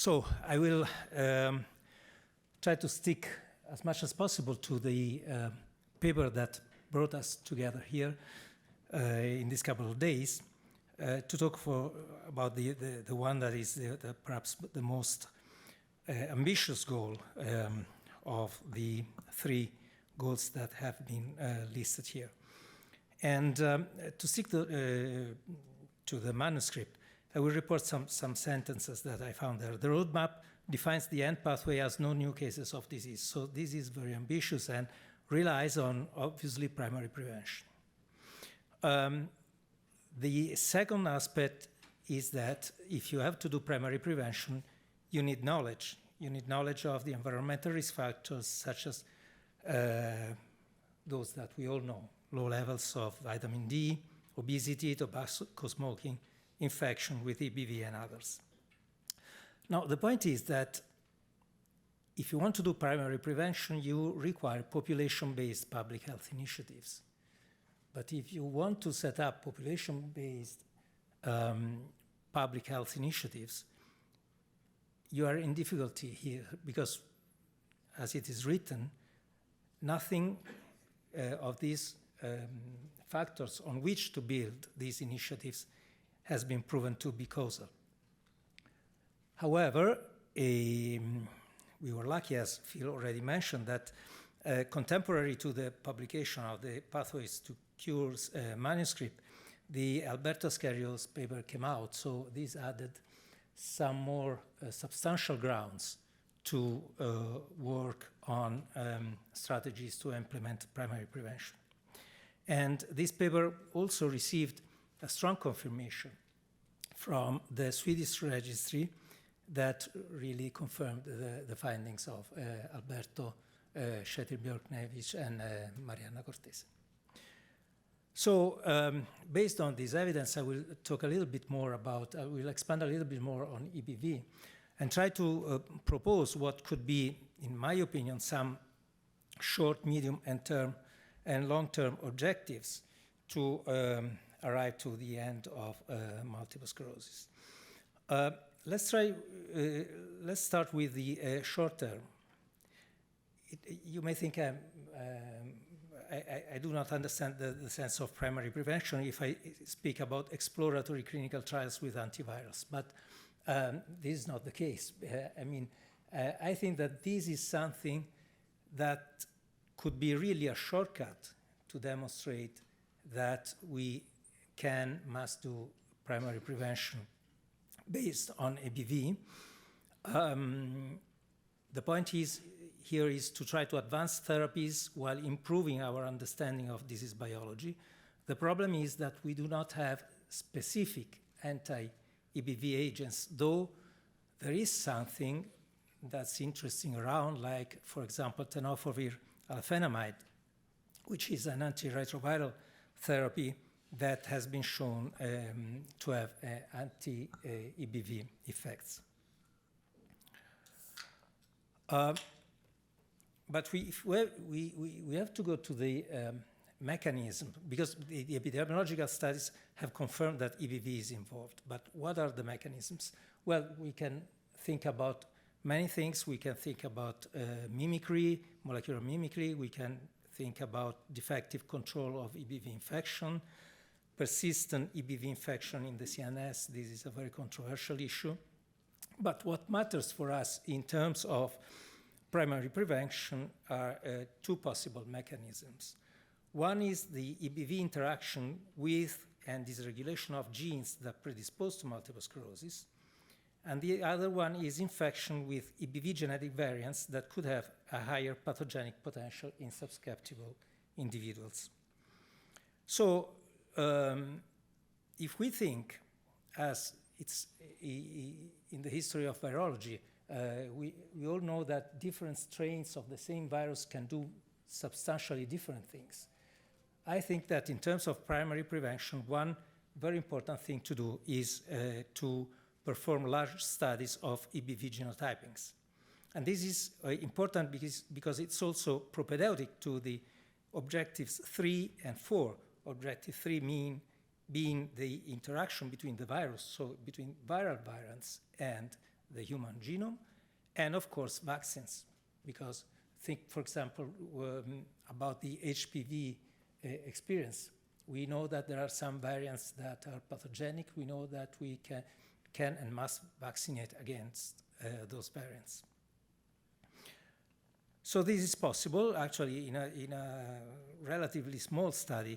So I will try to stick as much as possible to the paper that brought us together here in these couple of days to talk about the one that is perhaps the most ambitious goal of the three goals that have been listed here. And to stick to the manuscript, I will report some sentences that I found there. The roadmap defines the end pathway as no new cases of disease. So this is very ambitious and relies on, obviously, primary prevention. The second aspect is that if you have to do primary prevention, you need knowledge. You need knowledge of the environmental risk factors, such as those that we all know: low levels of vitamin D, obesity, tobacco smoking, infection with EBV, and others. Now, the point is that if you want to do primary prevention, you require population-based public health initiatives. But if you want to set up population-based public health initiatives, you are in difficulty here because, as it is written, nothing of these factors on which to build these initiatives has been proven to be causal. However, we were lucky, as Phil already mentioned, that contemporary to the publication of the Pathways to Cures manuscript, the Alberto Scherio's paper came out, so this added some more substantial grounds to work on strategies to implement primary prevention. And this paper also received a strong confirmation from the Swedish registry that really confirmed the findings of Alberto Schetil-Björknevich and Mariana Cortese. So based on this evidence, I will talk a little bit more about, I will expand a little bit more on EBV and try to propose what could be, in my opinion, some short, medium, and long-term objectives to arrive to the end of multiple sclerosis. Let's start with the short term. You may think I do not understand the sense of primary prevention if I speak about exploratory clinical trials with antivirals, but this is not the case. I think that this is something that could be really a shortcut to demonstrate that we must do primary prevention based on EBV. The point here is to try to advance therapies while improving our understanding of disease biology. The problem is that we do not have specific anti-EBV agents, though there is something that's interesting around, like, for example, tenofovir alafenamide, which is an antiretroviral therapy that has been shown to have anti-EBV effects. But we have to go to the mechanism, because the epidemiological studies have confirmed that EBV is involved. But what are the mechanisms? Well, we can think about many things. We can think about mimicry, molecular mimicry. We can think about defective control of EBV infection, persistent EBV infection in the CNS. This is a very controversial issue. But what matters for us in terms of primary prevention are two possible mechanisms. One is the EBV interaction with and dysregulation of genes that predispose to multiple sclerosis. And the other one is infection with EBV genetic variants that could have a higher pathogenic potential in susceptible individuals. So if we think, as it's in the history of virology, we all know that different strains of the same virus can do substantially different things. I think that in terms of primary prevention, one very important thing to do is to perform large studies of EBV genotypings. And this is important because it's also propedeutic to the objectives 3 and 4. Objective 3 being the interaction between the virus, so between viral variants and the human genome, and of course vaccines, because think, for example, about the HPV experience. We know that there are some variants that are pathogenic. We know that we can and must vaccinate against those variants. So this is possible. Actually, in a relatively small study,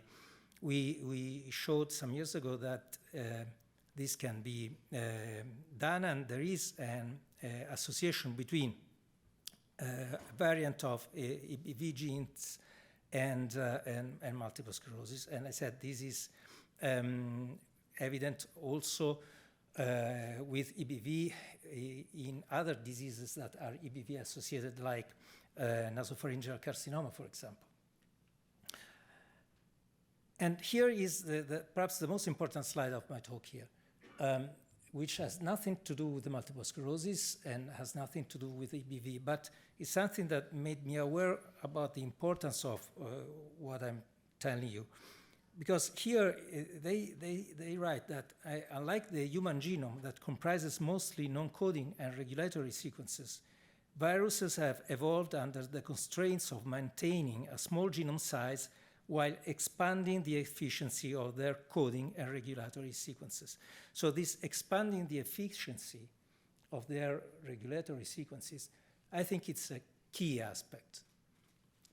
we showed some years ago that this can be done, and there is an association between a variant of EBV genes and multiple sclerosis. And I said this is evident also with EBV in other diseases that are EBV associated, like nasopharyngeal carcinoma, for example. And here is perhaps the most important slide of my talk here, which has nothing to do with the multiple sclerosis and has nothing to do with EBV, but it's something that made me aware about the importance of what I'm telling you. Because here they write that unlike the human genome that comprises mostly non-coding and regulatory sequences, viruses have evolved under the constraints of maintaining a small genome size while expanding the efficiency of their coding and regulatory sequences. So this expanding the efficiency of their regulatory sequences, I think it's a key aspect,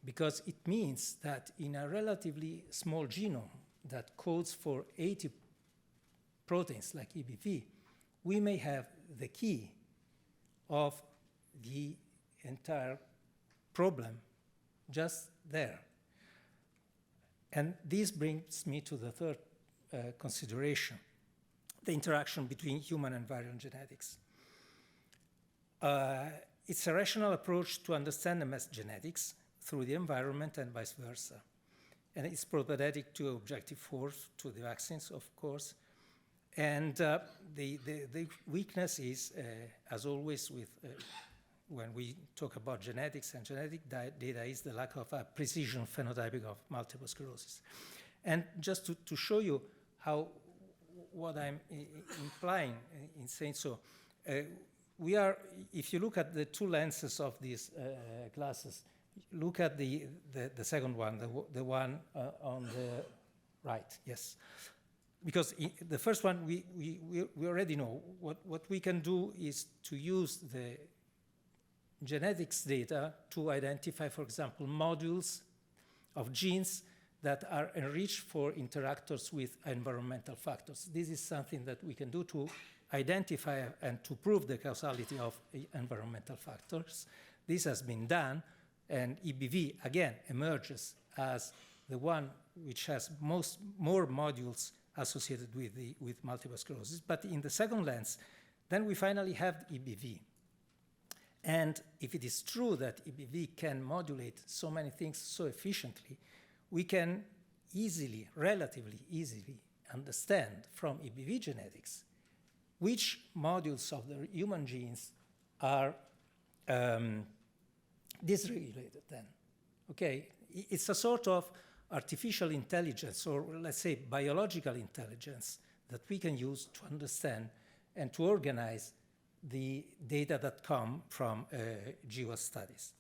because it means that in a relatively small genome that codes for 80 proteins like EBV, we may have the key of the entire problem just there. And this brings me to the third consideration, the interaction between human and viral genetics. It's a rational approach to understand MS genetics through the environment and vice versa. And it's propaedeutic to objective force, to the vaccines, of course. And the weakness is, as always, with when we talk about genetics and genetic data, is the lack of a precision phenotyping of multiple sclerosis. And just to show you how what I'm implying in saying so, we are, if you look at the two lenses of these glasses, look at the second one, the one on the right, yes. Because the first one, we already know. What we can do is to use the genetics data to identify, for example, modules of genes that are enriched for interactors with environmental factors. This is something that we can do to identify and to prove the causality of environmental factors. This has been done, and EBV, again, emerges as the one which has more modules associated with multiple sclerosis. But in the second lens, then we finally have EBV. And if it is true that EBV can modulate so many things so efficiently, we can easily, relatively easily, understand from EBV genetics which modules of the human genes are dysregulated then. Okay, it's a sort of artificial intelligence, or let's say biological intelligence, that we can use to understand and to organize the data that come from GWAS studies.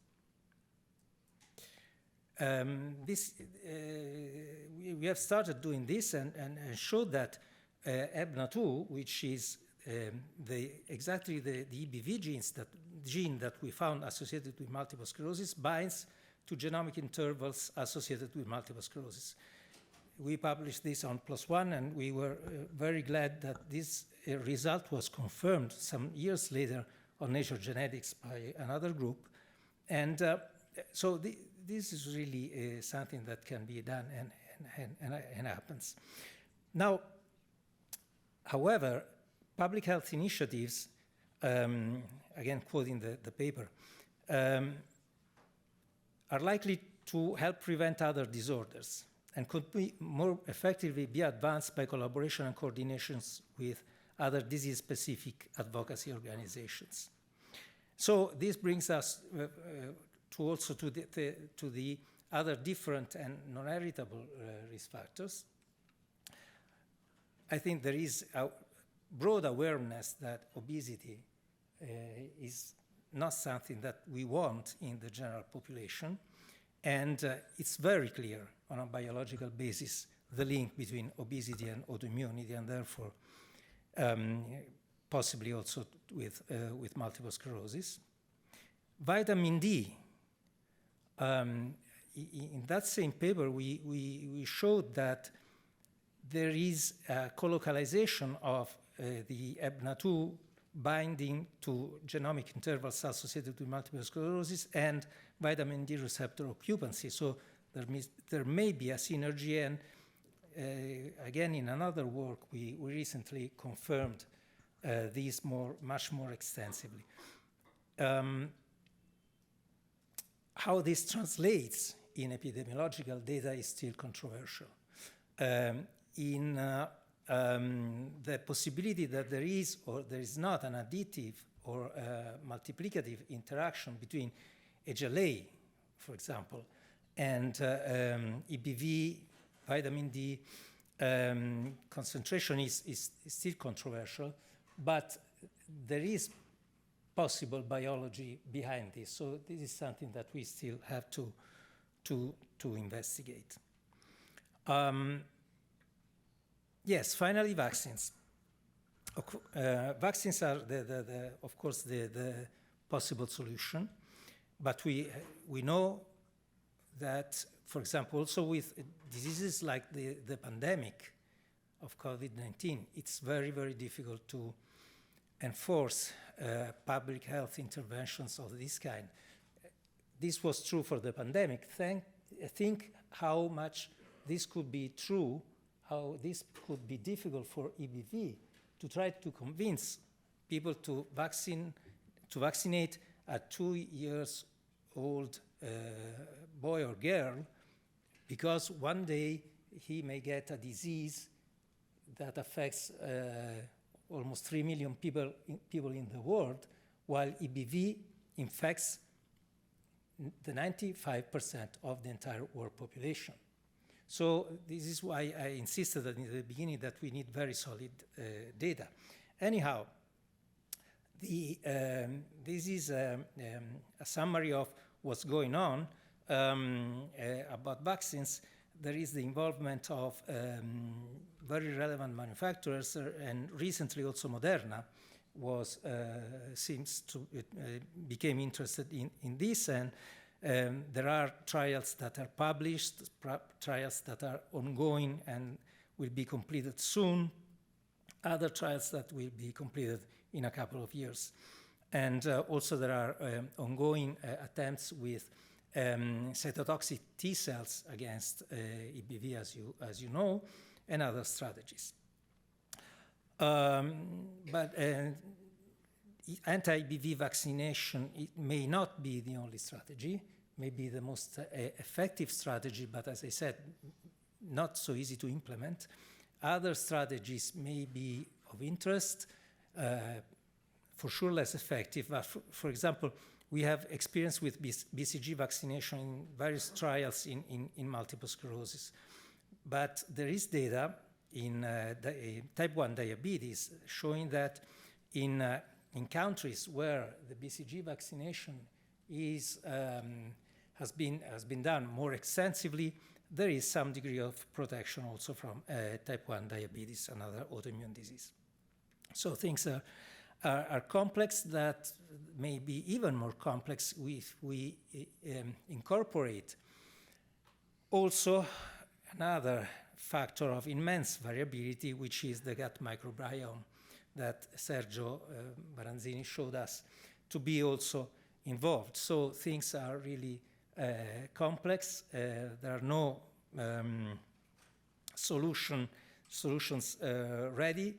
We have started doing this and showed that EBNA2, which is exactly the EBV gene that we found associated with multiple sclerosis, binds to genomic intervals associated with multiple sclerosis. We published this on PLOS ONE, and we were very glad that this result was confirmed some years later on Nature Genetics by another group. And so this is really something that can be done and happens. Now, however, public health initiatives, again quoting the paper, are likely to help prevent other disorders and could be more effectively be advanced by collaboration and coordinations with other disease-specific advocacy organizations. So this brings us also to the other different and non-heritable risk factors. I think there is a broad awareness that obesity is not something that we want in the general population. And it's very clear on a biological basis, the link between obesity and autoimmunity, and therefore possibly also with multiple sclerosis. Vitamin D, in that same paper, we showed that there is a colocalization of the EBNA2 binding to genomic intervals associated with multiple sclerosis and vitamin D receptor occupancy. So there may be a synergy, and again, in another work, we recently confirmed this much more extensively. How this translates in epidemiological data is still controversial. In the possibility that there is or there is not an additive or multiplicative interaction between HLA, for example, and EBV, vitamin D concentration is still controversial, but there is possible biology behind this. So this is something that we still have to investigate. Yes, finally, vaccines. Vaccines are, of course, the possible solution, but we know that, for example, also with diseases like the pandemic of COVID-19, it's very, very difficult to enforce public health interventions of this kind. This was true for the pandemic. Think how much this could be true, how this could be difficult for EBV, to try to convince people to vaccinate a 2-year-old boy or girl, because one day he may get a disease that affects almost 3 million people in the world, while EBV infects the 95% of the entire world population. So this is why I insisted in the beginning that we need very solid data. Anyhow, this is a summary of what's going on about vaccines. There is the involvement of very relevant manufacturers, and recently also Moderna became interested in this, and there are trials that are published, trials that are ongoing and will be completed soon, other trials that will be completed in a couple of years. And also there are ongoing attempts with cytotoxic T cells against EBV, as you know, and other strategies. But anti-EBV vaccination, it may not be the only strategy, may be the most effective strategy, but as I said, not so easy to implement. Other strategies may be of interest, for sure less effective, but for example, we have experience with BCG vaccination in various trials in multiple sclerosis. But there is data in type 1 diabetes showing that in countries where the BCG vaccination has been done more extensively, there is some degree of protection also from type 1 diabetes, another autoimmune disease. So things are complex, that may be even more complex if we incorporate also another factor of immense variability, which is the gut microbiome that Sergio Baranzini showed us to be also involved. So things are really complex. There are no solutions ready.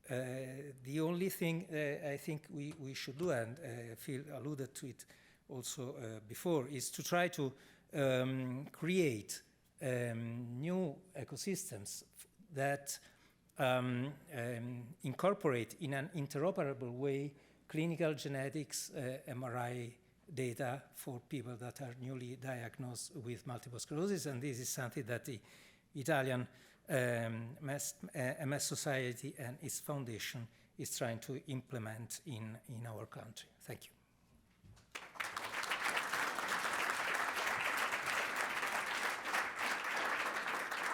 The only thing I think we should do, and Phil alluded to it also before, is to try to create new ecosystems that incorporate in an interoperable way clinical genetics, MRI data for people that are newly diagnosed with multiple sclerosis, and this is something that the Italian MS Society and its foundation is trying to implement in our country. Thank you.